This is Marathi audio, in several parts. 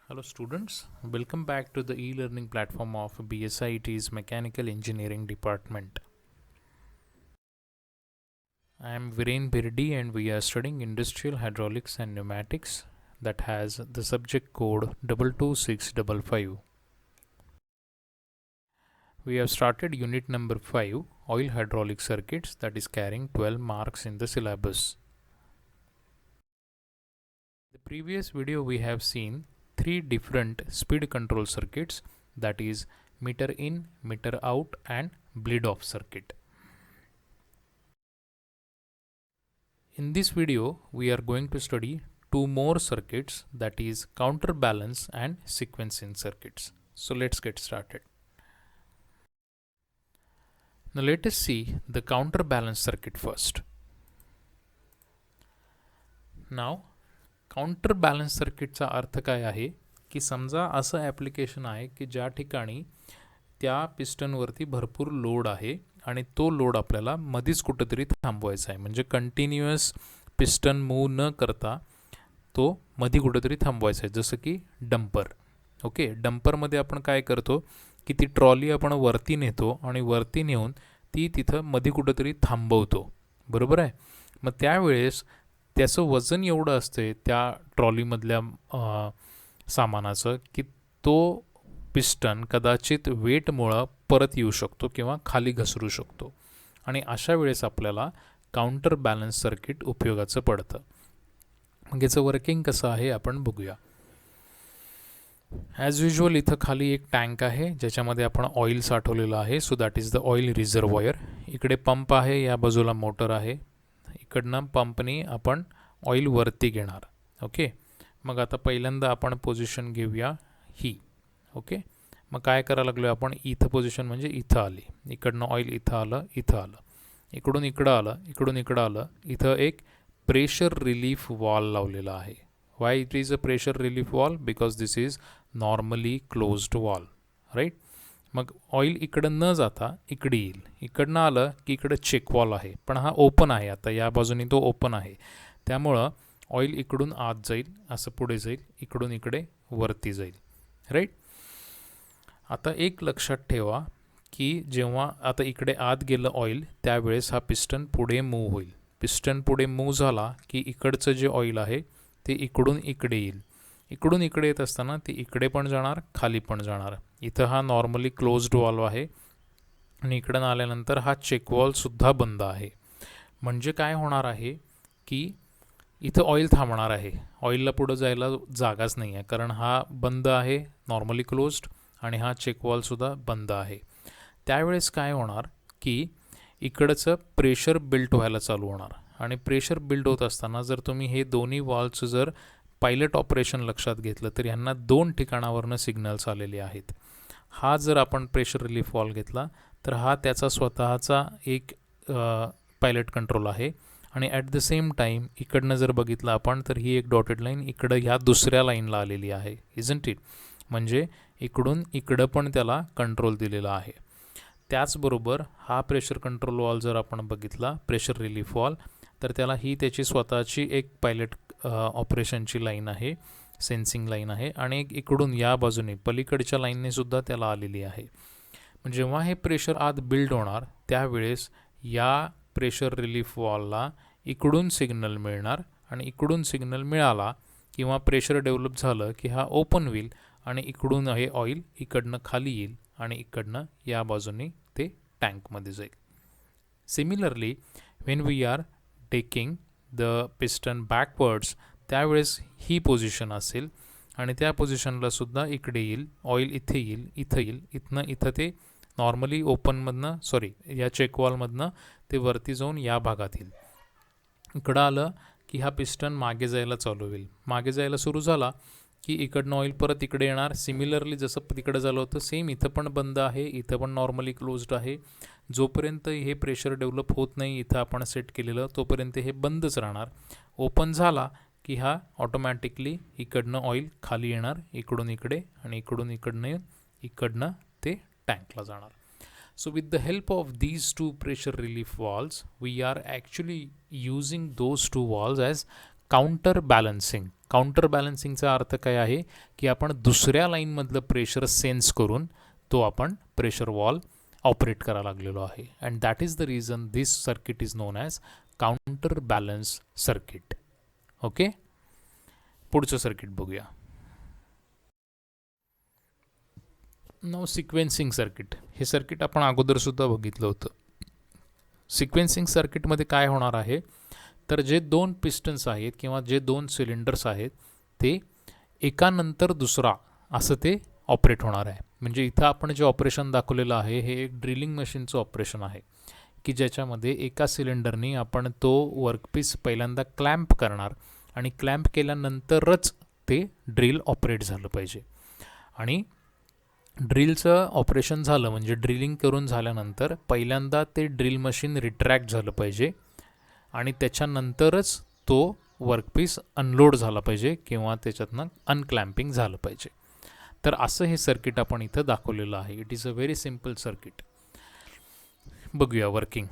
Hello students, welcome back to the e-learning platform of BSIT's Mechanical Engineering Department. I am Viren Birdi and we are studying Industrial Hydraulics and Pneumatics that has the subject code 22655. We have started unit number 5, Oil Hydraulic Circuits, that is carrying 12 marks in the syllabus. In the previous video we have seen three different speed control circuits, that is meter in, meter out and bleed off circuit. In this video we are going to study two more circuits, that is counterbalance and sequencing circuits. So let's get started. Now let us see the counterbalance circuit first. Now काउंटरबॅलन्स सर्किटचा अर्थ काय आहे की समजा असं ॲप्लिकेशन आहे की ज्या ठिकाणी त्या पिस्टनवरती भरपूर लोड आहे आणि तो लोड आपल्याला मधीच कुठंतरी थांबवायचा आहे, म्हणजे कंटिन्युअस पिस्टन मूव न करता तो मधी कुठंतरी थांबवायचा आहे, जसं की डंपर. ओके, डंपरमध्ये आपण काय करतो की ती ट्रॉली आपण वरती नेतो आणि वरती नेऊन ती तिथं मधी कुठंतरी थांबवतो, बरोबर आहे. मग त्यावेळेस त्याचं वजन एवढं असते त्या ट्रॉलीमधल्या सामानाचं की तो पिस्टन कदाचित वेटमुळं परत येऊ शकतो किंवा खाली घसरू शकतो, आणि अशा वेळेस आपल्याला काउंटर बॅलन्स सर्किट उपयोगाचं पडतं. मग याचं वर्किंग कसं आहे आपण बघूया. ॲज युजल इथं खाली एक टँक आहे ज्याच्यामध्ये आपण ऑइल साठवलेलं आहे, so that is the oil reservoir. इकडे पंप आहे, या बाजूला मोटर आहे. इकडनं पंपनी आपण ऑइल वरती घेणार. ओके, मग आता पहिल्यांदा आपण पोझिशन घेऊया ही. ओके, मग काय करायला लागलो आपण, इथं पोझिशन म्हणजे इथं आली, इकडनं ऑइल इथं आलं, इथं आलं, इकडून इकडं आलं, इकडून इकडं आलं. इथं एक प्रेशर रिलीफ वॉल लावलेला आहे. Why it is a pressure relief valve? Because this is normally closed valve, right. मग ऑइल इकडं न जाता इकडे येईल, इकडनं आलं की इकडं चेक वॉल आहे, पण हा ओपन आहे, आता या बाजूने तो ओपन आहे, त्यामुळं ऑइल इकडून आत जाईल, असं पुढे जाईल, इकडून इकडे वरती जाईल, राईट. आता एक लक्षात ठेवा की जेव्हा आता इकडे आत गेलं ऑइल त्यावेळेस हा पिस्टन पुढे मूव्ह होईल. पिस्टन पुढे मूव्ह झाला की इकडचं जे ऑइल आहे ते इकडून इकडे येईल. इकडून इकडे येत असताना ती इकडे पण जाणार, खाली पण जाणार. इथं हा नॉर्मली क्लोज्ड वॉल्व आहे आणि इकडं आल्यानंतर हा चेक वॉलसुद्धा बंद आहे. म्हणजे काय होणार आहे की इथं ऑइल थांबणार आहे, ऑइलला पुढं जायला जागाच नाही आहे, कारण हा बंद आहे नॉर्मली क्लोज्ड आणि हा चेक वॉलसुद्धा बंद आहे. त्यावेळेस काय होणार की इकडचं प्रेशर बिल्ट व्हायला चालू होणार, आणि प्रेशर बिल्ड होत असताना जर तुम्ही हे दोन्ही वॉल्वचं जर पायलट ऑपरेशन लक्षात घेतलं तर यांना दोन ठिकाणावरनं सिग्नल्स आलेले आहेत. हा जर आपण प्रेशर रिलीफ वॉल्व घेतला तर हा त्याचा स्वतःचा एक पायलट कंट्रोल आहे, आणि ॲट द सेम टाईम इकडनं जर बघितलं आपण तर ही एक डॉटेड लाईन इकडं ह्या दुसऱ्या लाईनला आलेली आहे, इजंट इट. म्हणजे इकडून इकडं पण त्याला कंट्रोल दिलेला आहे. त्याचबरोबर हा प्रेशर कंट्रोल वॉल जर आपण बघितला, प्रेशर रिलीफ वॉल, तर त्याला ही त्याची स्वतःची एक पायलट ऑपरेशनची लाईन आहे, सेन्सिंग लाईन आहे, आणि एक इकडून या बाजूने पलीकडच्या लाईनने सुद्धा त्याला आलेली आहे. जेव्हा हे प्रेशर आत बिल्ड होणार त्यावेळेस या प्रेशर रिलीफ वॉलला इकडून सिग्नल मिळणार, आणि इकडून सिग्नल मिळाला किंवा प्रेशर डेव्हलप झालं की हा ओपन होईल आणि इकडून हे ऑइल इकडनं खाली येईल आणि इकडनं या बाजूने ते टँकमध्ये जाईल. Similarly when we are taking the piston backwards त्यावेळेस ही पोझिशन असेल आणि त्या पोझिशनला सुद्धा इकडे येईल, ऑइल इथे येईल, इथं येईल, इथनं इथं ते नॉर्मली ओपनमधनं या चेकवॉलमधनं ते वरती जाऊन या भागात येईल. इकडं आलं की हा पिस्टन मागे जायला चालू होईल, मागे जायला सुरू झाला की इकडनं ऑइल परत इकडे येणार. सिमिलरली जसं तिकडं झालं होतं सेम इथं पण बंद आहे, इथं पण नॉर्मली क्लोज्ड आहे. जोपर्यंत हे प्रेशर डेव्हलप होत नाही इथं आपण सेट केलेलं तोपर्यंत हे बंदच राहणार. ओपन झाला की हा ऑटोमॅटिकली इकडनं ऑइल खाली येणार, इकडून इकडे, आणि इकडून इकडनं ते टँकला जाणार. So with the help of these two pressure relief valves, we are actually using those two valves as counterbalancing. काउंटर बॅलन्सिंगचा अर्थ काय आहे की आपण दुसऱ्या लाईनमधलं प्रेशर सेन्स करून तो आपण प्रेशर वॉल ऑपरेट करायला लागलेलो आहे. And that is the reason this circuit is non as counter balance circuit. Okay, पुढचं सर्किट बघूया. नाव सिक्वेन्सिंग सर्किट. हे सर्किट आपण अगोदरसुद्धा बघितलं होतं. सिक्वेन्सिंग सर्किटमध्ये काय होणार आहे तर जे दोन पिस्टन्स आहेत किंवा जे दोन सिलेंडर्स आहेत ते एकानंतर दुसरा असं ते ऑपरेट होणार आहे. म्हणजे इथं आपण जे ऑपरेशन दाखवलेलं आहे हे एक ड्रिलिंग मशीनचं ऑपरेशन आहे की ज्याच्यामध्ये एका सिलेंडरनी आपण तो वर्कपीस पहिल्यांदा क्लॅम्प करणार आणि क्लॅम्प केल्यानंतरच ते ड्रिल ऑपरेट झालं पाहिजे. आणि ड्रिलचं ऑपरेशन झालं म्हणजे ड्रिलिंग करून झाल्यानंतर पहिल्यांदा ते ड्रिल मशीन रिट्रॅक्ट झालं पाहिजे आणि त्याच्यानंतरच तो वर्कपीस अनलोड झाला पाहिजे किंवा त्याच्यातनं अनक्लॅम्पिंग झालं पाहिजे. तर असं हे सर्किट आपण इथं दाखवलेलं आहे. It is a very simple circuit. बघूया वर्किंग.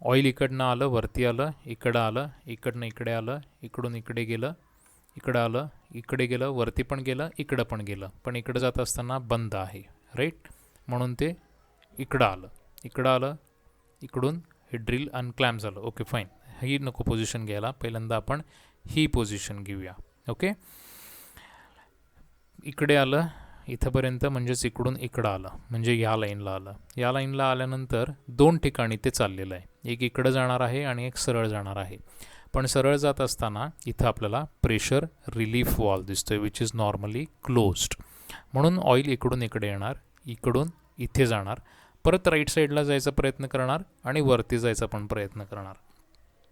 ऑइल इकडनं आलं, वरती आलं, इकडं आलं, इकडनं इकडे आलं, इकडून इकडे गेलं, इकडं आलं, इकडे गेलं, वरती पण गेलं, इकडं पण गेलं, पण इकडं जात असताना बंद आहे, राईट. म्हणून ते इकडं आलं, इकडं आलं, इकडून हे ड्रिल अनक्लॅम्प झालं. ओके फाईन, ही नको पोझिशन घ्यायला, पहिल्यांदा आपण ही पोझिशन घेऊया. ओके, इकडे आलं इथंपर्यंत म्हणजेच इकडून इकडं आलं म्हणजे ह्या लाईनला आलं. या लाईनला आल्यानंतर दोन ठिकाणी ते चाललेलं आहे. एक इकडं जाणार आहे आणि एक सरळ जाणार आहे. पण सरळ जात असताना इथं आपल्याला प्रेशर रिलीफ वॉल दिसतोय विच इज नॉर्मली क्लोज्ड. म्हणून ऑइल इकडून इकडे येणार, इकडून इथे जाणार, परत राईट साईडला जायचा प्रयत्न करणार आणि वरती जायचा पण प्रयत्न करणार.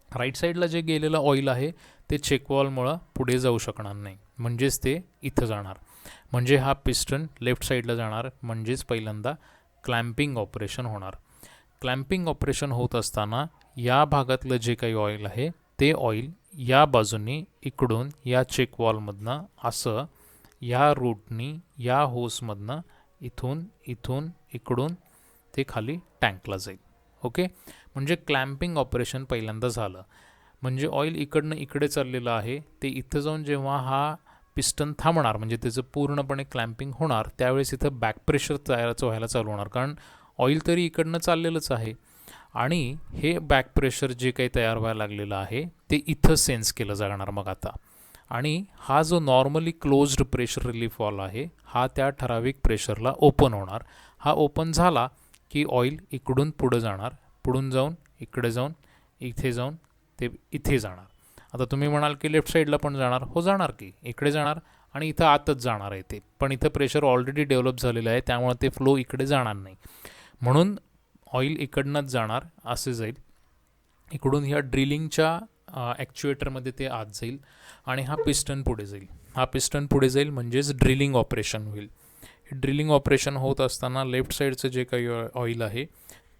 राईट साईडला जे गेलेलं ऑइल आहे ते चेकवॉलमुळं पुढे जाऊ शकणार नाही, म्हणजेच ते इथं जाणार. म्हणजे हा पिस्टन लेफ्ट साईडला जाणार, म्हणजेच पहिल्यांदा क्लॅम्पिंग ऑपरेशन होणार. क्लॅम्पिंग ऑपरेशन होत असताना या भागातलं जे काही ऑइल आहे ते ऑइल या बाजूनी इकडून या चेकवॉलमधनं असं या रूटनी या होसमधनं इथून इथून इकडून ते खाली टँकला जाईल. ओके, म्हणजे क्लॅम्पिंग ऑपरेशन पहिल्यांदा झालं. म्हणजे ऑइल इकडनं इकडे चाललेलं आहे ते इथं जाऊन जेव्हा हा पिस्टन थांबणार म्हणजे त्याचं पूर्णपणे क्लॅम्पिंग होणार त्यावेळेस इथं बॅक प्रेशर तयारच व्हायला चालू होणार, कारण ऑइल तरी इकडनं चाललेलंच आहे आणि हे बॅक प्रेशर जे काही तयार व्हायला लागलेलं आहे ते इथं सेन्स केलं जाणार मग आता. आणि हा जो normally closed pressure relief wall आहे हा त्या ठराविक प्रेशरला ओपन होणार. हा ओपन झाला की ऑइल इकडून पुढं जाणार, पुढून जाऊन इकडे जाऊन इथे जाऊन ते इथे जाणार. आता तुम्ही म्हणाल की लेफ्ट साईडला पण जाणार, हो जाणार की, इकडे जाणार आणि इथं आतच जाणार आहे ते, पण इथं प्रेशर ऑलरेडी डेव्हलप झालेलं आहे त्यामुळे ते फ्लो इकडे जाणार नाही. म्हणून ऑइल इकडनंच जाणार, असे जाईल इकडून ह्या ड्रिलिंगच्या ॲक्च्युएटरमध्ये ते आत जाईल आणि हा पिस्टन पुढे जाईल. हा पिस्टन पुढे जाईल म्हणजेच ड्रिलिंग ऑपरेशन होईल. ड्रिलिंग ऑपरेशन होत असताना लेफ्ट साईडचं जे काही ऑइल आहे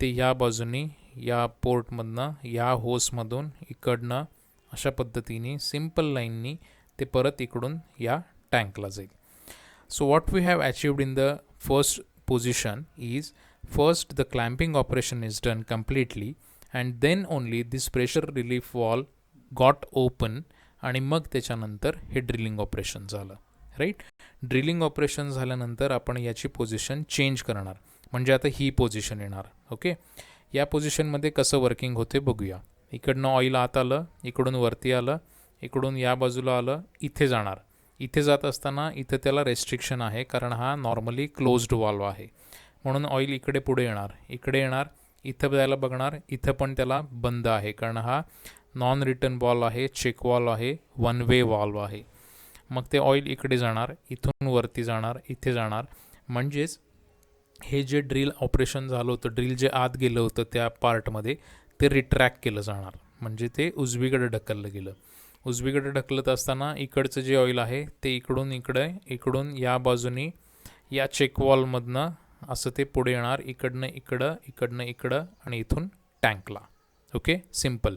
ते या बाजूनी या पोर्टमधनं या होसमधून इकडनं अशा पद्धतीने सिम्पल लाईननी ते परत इकडून या टँकला जाईल. So what we have achieved in the first position is first the clamping operation is done completely and then only this pressure relief wall got open आणि मग त्याच्यानंतर हे ड्रिलिंग ऑपरेशन झालं, राईट. ड्रिलिंग ऑपरेशन झाल्यानंतर आपण याची पोझिशन चेंज करणार म्हणजे आता ही पोझिशन येणार. ओके, या पोझिशनमध्ये कसं वर्किंग होते बघूया. इकडनं ऑइल आत आलं, इकडून वरती आलं, इकडून या बाजूला आलं, इथे जाणार. इथे जात असताना इथं त्याला रेस्ट्रिक्शन आहे कारण हा नॉर्मली क्लोज्ड वॉल्व आहे म्हणून ऑइल इकडे पुढे येणार, इकडे येणार, इथं जायला बघणार, इथं पण त्याला बंद आहे कारण हा नॉन रिटर्न वॉल्व आहे, चेक वॉल्व आहे, वन वे वॉल्व आहे. मग ते ऑइल इकडे जाणार, इथून वरती जाणार, इथे जाणार. म्हणजेच हे जे ड्रिल ऑपरेशन झालं होतं, ड्रिल जे आत गेलं होतं त्या पार्टमध्ये ते रिट्रॅक्ट केलं जाणार म्हणजे ते उजवीकडे ढकललं गेलं. उजवीकडे ढकलत असताना इकडचं जे ऑइल आहे ते इकडून इकडे, इकडून या बाजूनी या चेक वॉलमधनं असं ते पुढे येणार, इकडनं इकडं, इकडनं इकडं आणि इथून टँकला. Okay, simple.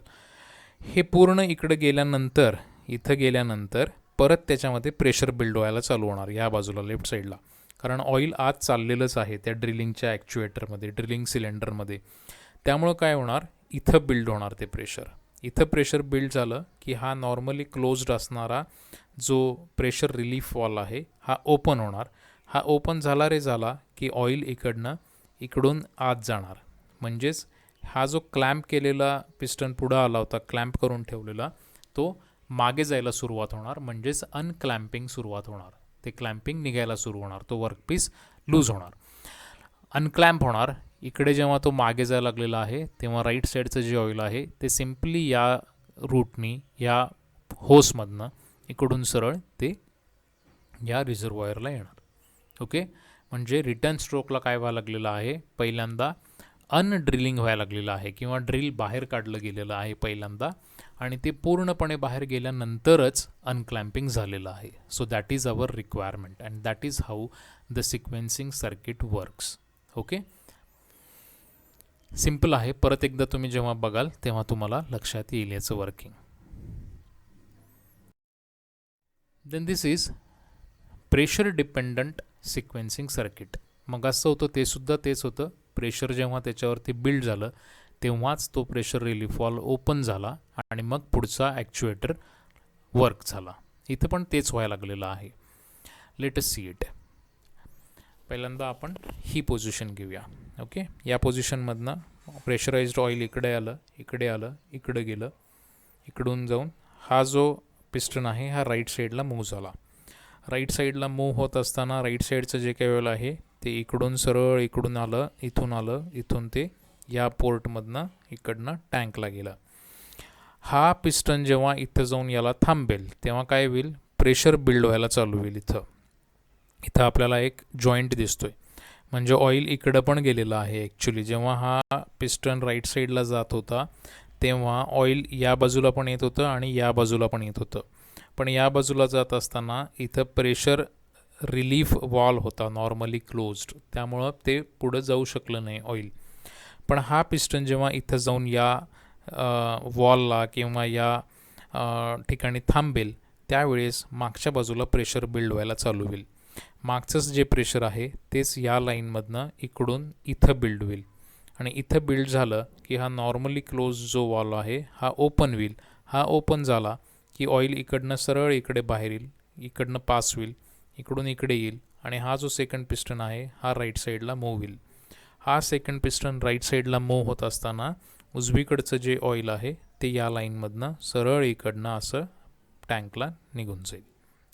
हे पूर्ण इकडं गेल्यानंतर इथं गेल्यानंतर परत त्याच्यामध्ये प्रेशर बिल्ड व्हायला चालू होणार या बाजूला लेफ्ट साईडला, कारण ऑइल आत चाललेलंच आहे त्या ड्रिलिंगच्या ॲक्च्युएटरमध्ये, ड्रिलिंग सिलेंडरमध्ये. त्यामुळं काय होणार, इथं बिल्ड होणार ते प्रेशर. इथं प्रेशर बिल्ड झालं की हा नॉर्मली क्लोज्ड असणारा जो प्रेशर रिलीफ वॉल आहे हा ओपन होणार. हा ओपन झाला रे झाला की ऑइल इकडून आत जाणार. म्हणजेच हा जो क्लॅम्प केलेला पिस्टन पुढं आला होता, क्लॅम्प करून ठेवलेला, तो मागे जायला सुरुवात होणार. म्हणजेच अनक्लॅम्पिंग सुरुवात होणार. ते क्लॅम्पिंग निघायला सुरू होणार. तो वर्कपीस लूज होणार, अनक्लॅम्प होणार. इकडे जेव्हा तो मागे जायला लागलेला आहे तेव्हा राईट साईडचं जे ऑइल आहे ते सिम्पली या रूटनी, या होसमधनं इकडून सरळ ते या रिझर्वॉयरला येणार. ओके, म्हणजे रिटर्न स्ट्रोकला काय व्हायला लागलेलं आहे, पहिल्यांदा अनड्रिलिंग व्हायला लागलेलं आहे किंवा ड्रिल बाहेर काढलं गेलेलं आहे पहिल्यांदा, आणि ते पूर्णपणे बाहेर गेल्यानंतरच अनक्लॅम्पिंग झालेलं आहे. So that is our requirement and that is how the sequencing circuit works. Okay, simple आहे. परत एकदा तुम्ही जेव्हा बघाल तेव्हा तुम्हाला लक्षात येईल याचं working. Then this is pressure dependent sequencing circuit. मग असं होतं ते सुद्धा तेच होतं. प्रेशर जेव्हा त्याच्यावरती बिल्ड झालं तेव्हाच तो प्रेशर रिलीफ वॉल्व ओपन झाला आणि मग पुढचा ॲक्च्युएटर वर्क झाला. इथं पण तेच व्हायला लागलेलं आहे. Late us see it. पहिल्यांदा आपण ही पोझिशन घेऊया. ओके, या पोझिशनमधनं प्रेशराइज्ड ऑइल इकडे आलं, इकडे गेलं, इकडून जाऊन हा जो पिस्टन आहे हा राईट साईडला मूव्ह झाला. राईट साईडला मूव्ह होत असताना राईट साईडचं जे काही वेळ आहे ते इकडून सरळ इकडून आलं, इथून ते या पोर्टमधनं इकडनं टँकला गेलं. हा पिस्टन जेव्हा इथं जाऊन याला थांबेल तेव्हा काय होईल, प्रेशर बिल्ड व्हायला चालू होईल. इथं आपल्याला एक जॉईंट दिसतोय, म्हणजे ऑइल इकडं पण गेलेलं आहे. ॲक्च्युली जेव्हा हा पिस्टन राईट साईडला जात होता तेव्हा ऑइल या बाजूला पण येत होतं आणि या बाजूला पण येत होतं. पण या बाजूला जात असताना इथं प्रेशर रिलीफ वॉल होता नॉर्मली क्लोज्ड, त्यामुळं ते पुढं जाऊ शकलं नाही ऑइल. पण हा पिस्टन जेव्हा इथं जाऊन या वॉलला किंवा या ठिकाणी थांबेल त्यावेळेस मागच्या बाजूला प्रेशर बिल्ड व्हायला चालू होईल. मागचंच जे प्रेशर आहे तेच या लाईनमधनं इकडून इथं बिल्ड होईल आणि इथं बिल्ड झालं की हा नॉर्मली क्लोज जो वॉल आहे हा ओपन होईल. हा ओपन झाला की ऑइल इकडनं सरळ इकडे बाहेर येईल, इकडनं पास होईल, इकडून इकडे येईल आणि हा जो सेकंड पिस्टन आहे हा राईट साईडला मूव्ह होईल. हा सेकंड पिस्टन राईट साईडला मूव्ह होत असताना उजवीकडचं जे ऑइल आहे ते या लाईनमधनं सरळ इकडनं असं टँकला निघून जाईल.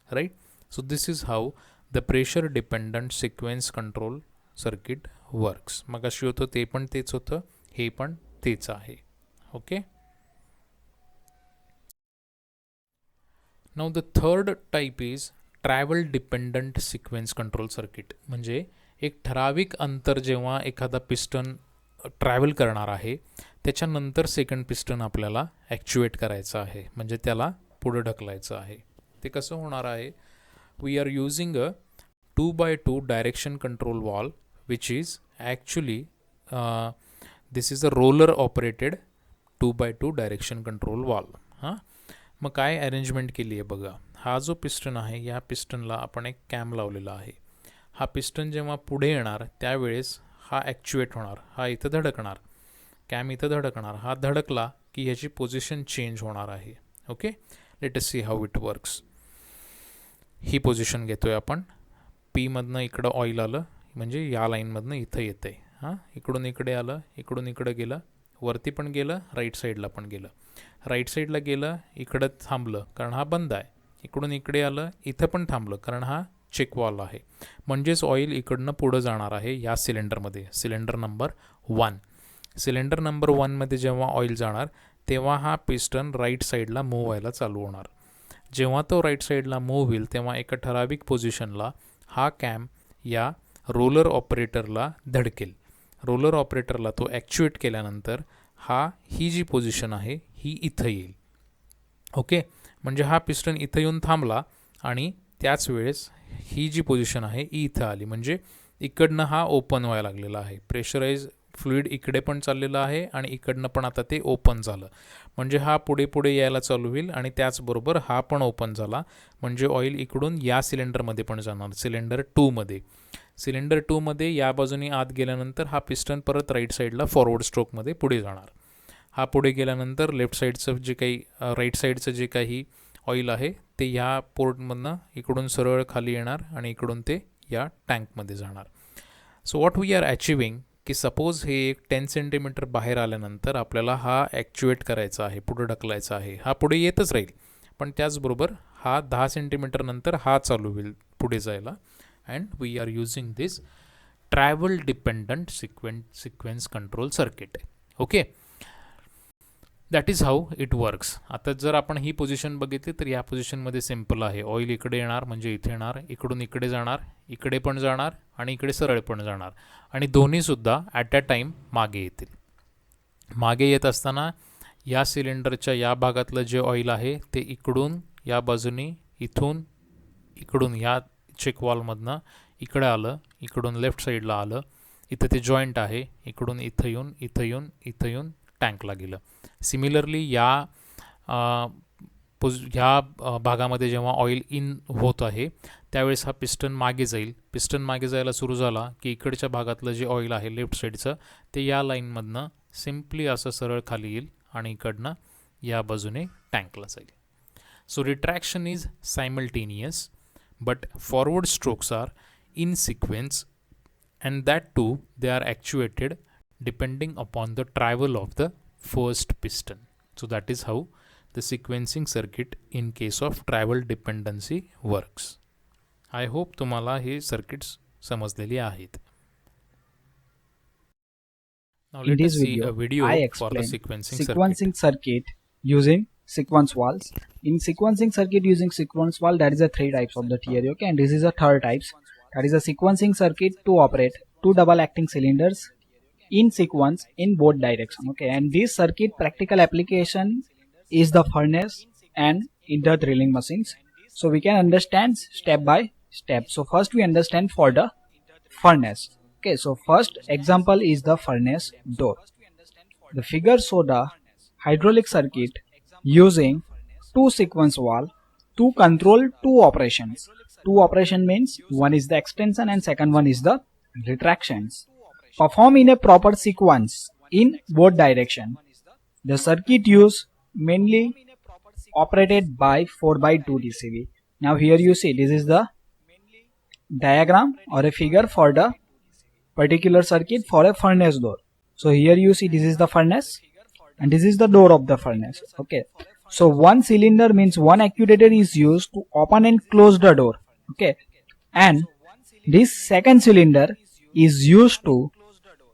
Right. So this is how the pressure dependent sequence control circuit works. मग अशी होतं ते पण तेच होतं, हे पण तेच आहे. Okay. Now the third type is travel dependent sequence control circuit. म्हणजे एक ठराविक अंतर जेव्हा एखादा पिस्टन ट्रॅव्हल करणार आहे त्याच्यानंतर सेकंड पिस्टन आपल्याला ॲक्च्युएट करायचं आहे, म्हणजे त्याला पुढं ढकलायचं आहे. ते कसं होणार आहे, we are using a 2x2 direction control valve which is actually this is a roller operated 2x2 direction control valve. हां, मग काय अरेंजमेंट केली आहे बघा. हा जो पिस्टन आहे या पिस्टनला आपण एक कॅम लावलेला आहे. हा पिस्टन जेव्हा पुढे येणार त्यावेळेस हा ॲक्च्युएट होणार, हा इथं धडकणार, कॅम इथं धडकणार. हा धडकला की ह्याची पोझिशन चेंज होणार आहे. Okay, let us see how it works. ही पोझिशन घेतोय आपण. पीमधनं इकडं ऑइल आलं म्हणजे या लाईनमधनं इथं येतं आहे. हां, इकडून इकडे आलं, इकडून इकडं गेलं, वरती पण गेलं, राईट साईडला पण गेलं. राईट साईडला गेलं, इकडं थांबलं कारण हा बंद आहे. इकडून इकडे आलं, इथं पण थांबलं कारण हा चेक वॉल आहे. म्हणजेच ऑइल इकडनं पुढं जाणार आहे या सिलेंडरमध्ये, सिलेंडर नंबर 1. सिलेंडर नंबर 1मध्ये जेव्हा ऑइल जाणार तेव्हा हा पिस्टन राईट साईडला मूव्ह व्हायला चालू होणार. जेव्हा तो राईट साईडला मूव्ह होईल तेव्हा एका ठराविक पोझिशनला हा कॅम या रोलर ऑपरेटरला धडकेल. रोलर ऑपरेटरला तो ॲक्च्युएट केल्यानंतर ही जी पोझिशन आहे ही इथं येईल. ओके, म्हणजे हा पिस्टन इथं येऊन थांबला आणि त्याच वेळेस ही जी पोझिशन आहे ही इथं आली, म्हणजे इकडनं हा ओपन व्हायला लागलेला आहे. प्रेशराइज फ्लुईड इकडे पण चाललेलं आहे आणि इकडनं पण आता ते ओपन झालं, म्हणजे हा पुढे पुढे यायला चालू होईल आणि त्याचबरोबर हा पण ओपन झाला, म्हणजे ऑइल इकडून या सिलेंडरमध्ये पण जाणार, सिलेंडर 2मध्ये. सिलेंडर 2मध्ये या बाजूने आत गेल्यानंतर हा पिस्टन परत राईट साईडला फॉरवर्ड स्ट्रोकमध्ये पुढे जाणार. हा पुढे गेल्यानंतर लेफ्ट साईडचं जे काही राईट साईडचं जे काही ऑइल आहे ते ह्या पोर्टमधनं इकडून सरळ खाली येणार आणि इकडून ते या टँकमध्ये जाणार. सो व्हॉट वी आर अचिविंग की सपोज हे एक 10 सेंटीमीटर बाहेर आल्यानंतर आपल्याला हा ॲक्च्युएट करायचा आहे, पुढे ढकलायचा आहे. हा पुढे येतच राहील, पण त्याचबरोबर हा 10 सेंटीमीटर नंतर हा चालू होईल पुढे जायला. And we are using this travel dependent sequence control circuit. Okay, that is how it works. आता जर आपण ही पोझिशन बघितली तर या पोझिशनमध्ये सिम्पल आहे. ऑइल इकडे येणार म्हणजे इथे येणार, इकडून इकडे जाणार, इकडे पण जाणार आणि इकडे सरळ पण जाणार, आणि दोन्हीसुद्धा ॲट अ टाईम मागे येतील. मागे येत असताना या सिलेंडरच्या या भागातलं जे ऑइल आहे ते इकडून या बाजूने, इथून इकडून या चेक वॉलमधनं इकडे आलं, इकडून लेफ्ट साईडला आलं, इथं ते जॉईंट आहे, इकडून इथं येऊन इथं येऊन इथं येऊन टँकला गेलं. सिमिलरली ह्या भागामध्ये जेव्हा ऑइल इन होत आहे त्यावेळेस हा पिस्टन मागे जाईल. पिस्टन मागे जायला सुरू झाला की इकडच्या भागातलं जे ऑइल आहे लेफ्ट साईडचं ते या लाईनमधनं सिम्पली असं सरळ खाली येईल आणि इकडनं या बाजूने टँकला जाईल. So retraction is simultaneous but forward strokes are in sequence, and that too they are actuated depending upon the travel of the first piston. So that is how the sequencing circuit in case of travel dependency works. I hope तुम्हाला हे सर्किट्स समजलेली आहेत. Now let us see a video for the sequencing circuit using sequence valves. In sequencing circuit using sequence valve, there is a 3 types of the theory, okay, and this is a third types. That is a sequencing circuit to operate 2 double acting cylinders in sequence in both direction, okay, and this circuit practical application is the furnace and in the drilling machines. So we can understand step by step. So first we understand for the furnace. Okay, so first example is the furnace door. The figure show the hydraulic circuit using 2 sequence valve to control 2 operations. 2 operation means one is the extension and second one is the retractions. Perform in a proper sequence in both direction. The circuit use mainly operated by 4x2 DCV. Now here you see this is the diagram or a figure for the particular circuit for a furnace door. So here you see this is the furnace and this is the door of the furnace. Okay, so one cylinder means one actuator is used to open and close the door. Okay, and this second cylinder is used to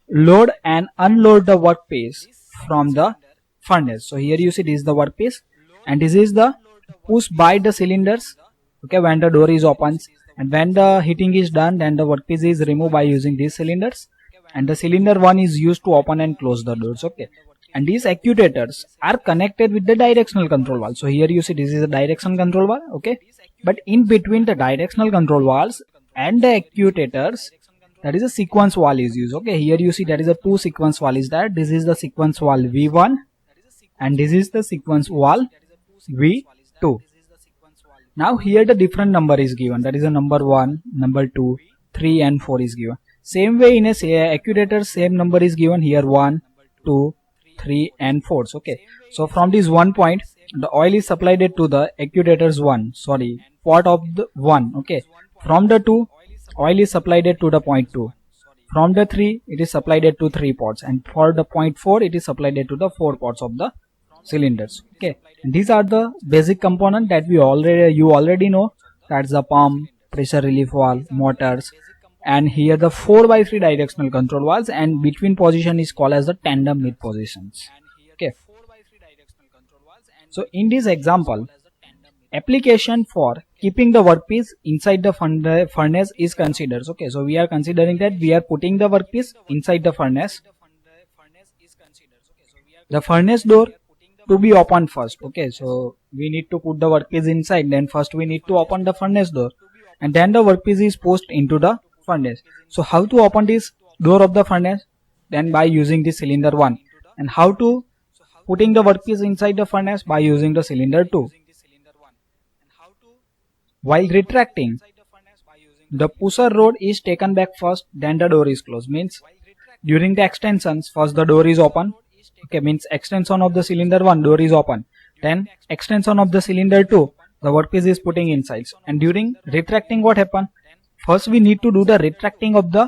load and unload the workpiece from the furnace. So here you see this is the workpiece and this is the push by the cylinders. Okay, when the door is opened and when the heating is done, then the workpiece is removed by using these cylinders, and the cylinder 1 is used to open and close the doors. Okay, and these actuators are connected with the directional control valve. So here you see this is a direction control valve. Okay, but in between the directional control valves and the actuators, that is a sequence valve is used. Okay, here you see that is a 2 sequence valve is that. This is the sequence valve V1 and this is the sequence valve V2. Now here the different number is given, that is a number 1, number 2, 3 and 4 is given. Same way in a actuator same number is given here 1, 2, 3 and 4. Okay, so from this one point the oil is supplied to the actuators port of the 1. Okay, from the 2 oil is supplied to the point 2, from the 3 it is supplied to 3 ports, and for the point 4 it is supplied to the 4 ports of the cylinders. Okay, and these are the basic component that you already know. That's the pump, pressure relief valve, motors, and here the 4x3 directional control valves, and between position is called as the tandem mid positions. Okay, so in this example application for keeping the workpiece inside the furnace is considered. Okay, so we are considering that we are putting the workpiece inside the furnace. The furnace door to be opened first. Okay, so we need to put the workpiece inside, then first we need to open the furnace door and then the workpiece is pushed into the furnace. So how to open this door of the furnace? Then by using the cylinder 1. And how to putting the workpiece inside the furnace? By using the cylinder 2. While retracting, the pusher rod is taken back first, then the door is closed. Means during the extensions, first the door is open. Okay, means extension of the cylinder 1, door is open. Then extension of the cylinder 2, the workpiece is putting inside. And during retracting, what happen? First we need to do the retracting of the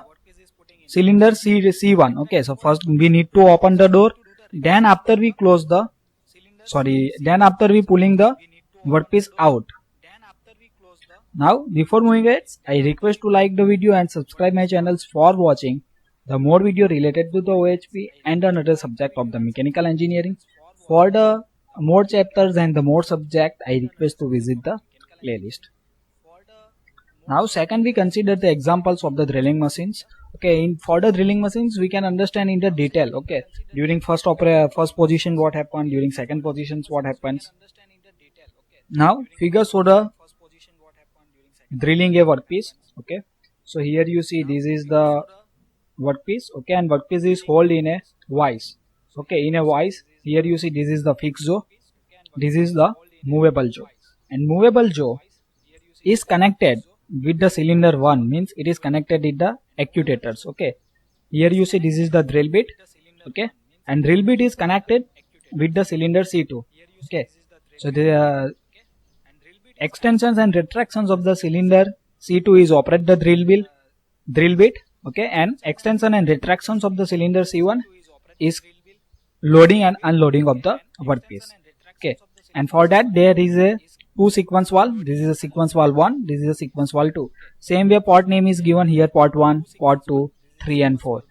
cylinder C1. Okay, so first we need to open the door, then after we pulling the workpiece out. Now before moving ahead, I request to like the video and subscribe my channels for watching the more video related to the OHP and another subject of the mechanical engineering. For the more chapters and the more subject, I request to visit the playlist. Now second, we consider the examples of the drilling machines. Okay, for the drilling machines we can understand in the detail. Okay, during first position what happened, during second positions what happens. Now figure show the drilling a workpiece. Okay, so here you see this is the workpiece. Okay, and workpiece is held in a vise. Okay, in a vise, here you see this is the fixed jaw, this is the movable jaw, and movable jaw is connected with the cylinder 1, means it is connected with the actuators. Okay, here you see this is the drill bit. Okay, and drill bit is connected with the cylinder C2. Okay, so the extensions and retractions of the cylinder C2 is operate the drill bit. Okay, and extension and retractions of the cylinder C1 is loading and unloading of the workpiece. Okay, and for that there is a two sequence valve. This is a sequence valve 1, this is a sequence valve 2. Same way port name is given here, port 1, port 2, 3 and 4.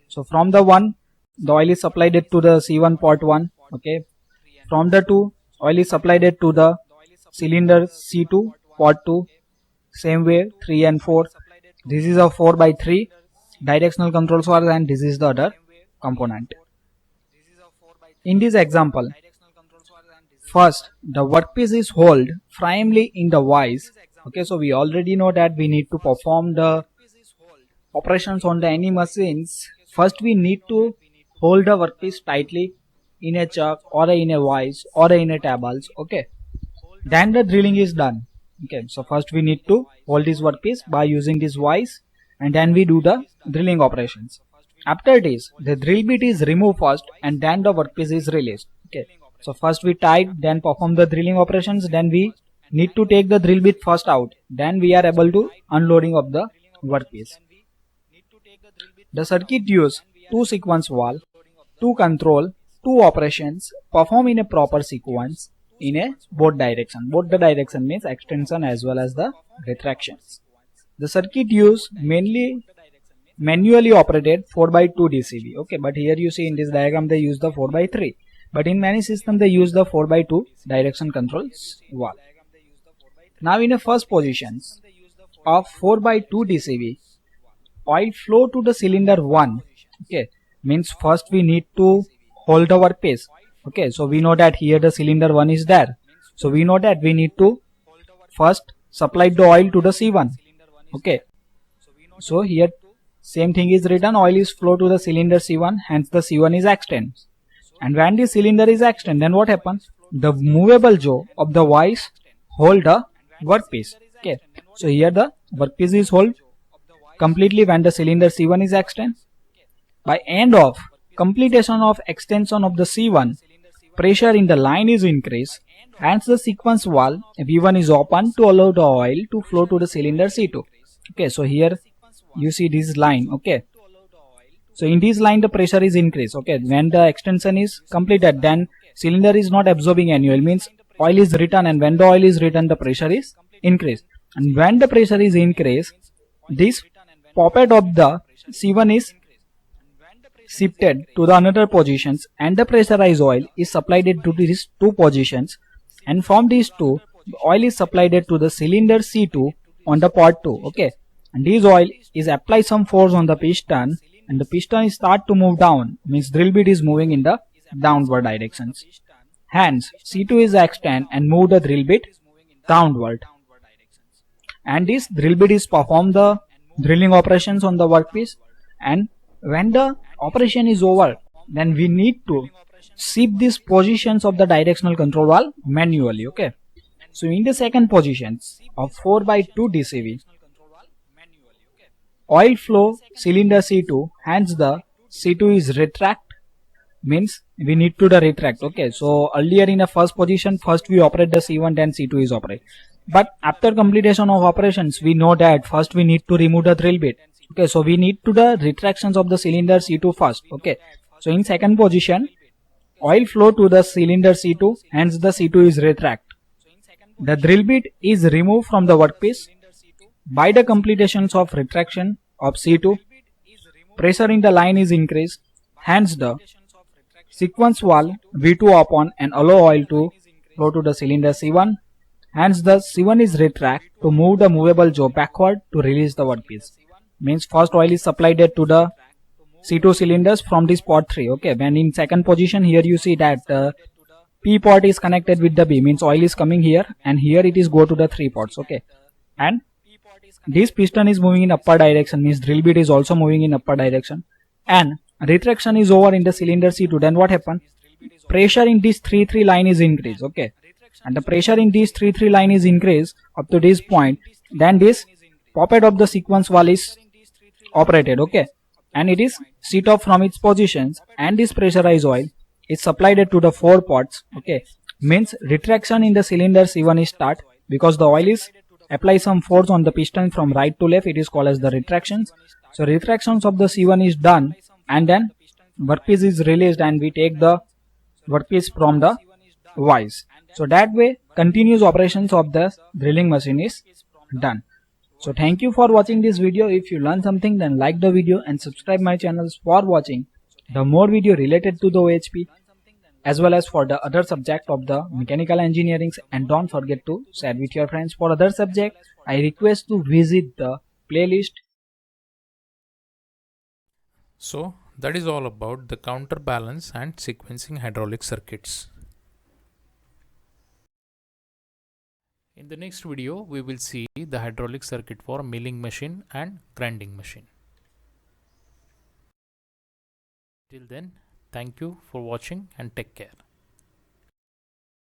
So from the 1, the oil is supplied it to the C1 port 1. Okay, from the 2, oil is supplied it to the cylinder C2 port 2. Same way 3 and 4. This is a 4/3 directional control valve, and this is the other component. In this example, first the workpiece is held firmly in the vise. Okay, so we already know that we need to perform the operations on the any machines. First we need to hold the workpiece tightly in a chuck or in a vise or in a tables. Okay, then the drilling is done. Okay, so first we need to hold this workpiece by using this vise, and then we do the drilling operations. After this, the drill bit is removed first, and then the workpiece is released. Okay, so first we tight, then perform the drilling operations, then we need to take the drill bit first out, then we are able to unloading of the workpiece. The circuit use two sequence valve, two control, two operations, perform in a proper sequence in a both direction. Both the direction means extension as well as the retractions. The circuit use mainly manually operated 4/2 DCV. Okay, but here you see in this diagram they use the 4/3, but in many systems they use the 4/2 direction controls valve. Now in a first positions of 4/2 DCV, oil flow to the cylinder 1. Okay, means first we need to hold the workpiece. Okay, so we know that here the cylinder 1 is there, so we know that we need to first supply the oil to the C1. Okay, so here same thing is written, oil is flow to the cylinder C1, hence the C1 is extend. And when the cylinder is extend, then what happens? The movable jaw of the vise hold the workpiece. Okay, so here the workpiece is hold completely when the cylinder C1 is extend. By end of completion of extension of the C1, pressure in the line is increased, hence the sequence valve V1 is open to allow the oil to flow to the cylinder C2. Okay, so here you see this line. Okay, so in this line the pressure is increased. Okay, when the extension is completed, then cylinder is not absorbing any oil, means oil is returned, and when the oil is returned the pressure is increased, and when the pressure is increased, this poppet of the C1 is shifted to the another positions, and the pressurized oil is supplied to these two positions, and from these two the oil is supplied to the cylinder C2 on the port 2. Okay, and this oil is apply some force on the piston, and the piston start to move down, means drill bit is moving in the downward directions. Hence C2 is extend and move the drill bit downward, and this drill bit is perform the drilling operations on the workpiece. And when the operation is over, then we need to shift these positions of the directional control valve manually. Okay, so in the second positions of 4/2 DCV, oil flow cylinder C2, hence the C2 is retract means we need to the retract. Okay, so earlier in the first position, first we operate the C1, then C2 is operate. But after completion of operations, we know that first we need to remove the drill bit. Okay, so we need to the retractions of the cylinder C2 first. Okay, so in second position, oil flow to the cylinder C2, hence the C2 is retract. The drill bit is removed from the workpiece. By the completions of retraction of C2, pressure in the line is increased, hence the sequence valve V2 open and allow oil to flow to the cylinder C1. Hence the C1 is retract to move the movable jaw backward to release the workpiece. Means first oil is supplied to the C2 cylinders from this port 3. Okay, when in second position here you see that P port is connected with the B, means oil is coming here and here it is go to the 3 ports. Okay, and this piston is moving in upper direction, means drill bit is also moving in upper direction, and retraction is over in the cylinder C2. Then what happened? Pressure in this 3-3 line is increased. Okay, and the pressure in this 3-3 line is increased up to this point. Then this poppet of the sequence valve is operated. Okay, and it is set off from its positions, and this pressurized oil is supplied to the 4 ports. Okay, means retraction in the cylinder C1 is start because the oil is apply some force on the piston from right to left. It is called as the retractions. So retractions of the C1 is done, and then workpiece is released and we take the workpiece from the vise. So that way continuous operations of the drilling machine is done. So thank you for watching this video. If you learned something, then like the video and subscribe my channels for watching the more video related to the OHP as well as for the other subject of the mechanical engineering. And don't forget to share with your friends for other subject. I request to visit the playlist. So that is all about the counterbalance and sequencing hydraulic circuits. In the next video, we will see the hydraulic circuit for milling machine and grinding machine. Till then, thank you for watching and take care.